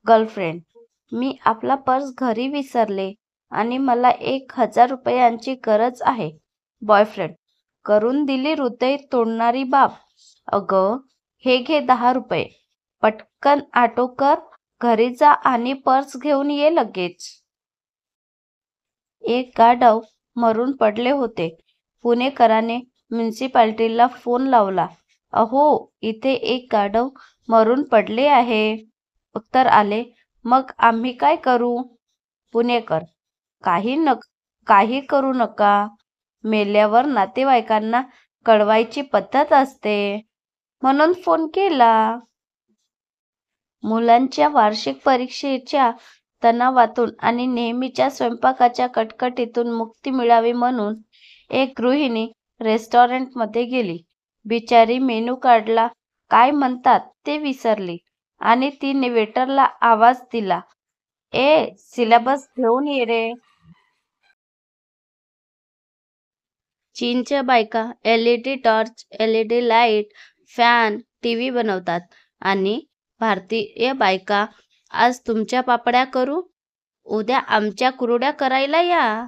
Girlfriend: मी आपला purse घरी विसरले आणि मला 1,000 रुपयांची गरज आहे. बॉयफ्रेंड: करून दिली हृदय तोडणारी बाब. अगं, हे घे 10 रुपये. पटकन ऑटो कर, घरी जा आणि पर्स घेऊन ये लगेच. एक गाढव मरून पडले होते. पुणेकराने म्युनिसिपालिटीला फोन लावला. अहो, इथे एक गाढव मरून पडले आहे. उत्तर आले, मग आम्ही काय करू? पुणेकर: काही करू नका. मेल्यावर नातेवाईकांना कळवायची पद्धत असते, म्हणून फोन केला. मुलांच्या वार्षिक परीक्षेच्या तणावातून आणि नेहमीच्या स्वयंपाकाच्या कटकटीतून मुक्ती मिळावी म्हणून एक गृहिणी रेस्टॉरंटमध्ये गेली. बिचारी मेनू कार्डला काय म्हणतात ते विसरली आणि तिने वेटरला आवाज दिला, सिलेबस घेऊन ये रे. चीनच्या बायका LED torch, LED light, fan, TV बनवतात आणि भारतीय बायका आज तुमच्या पापड्या करू, उद्या आमच्या कुरड्या करायला या.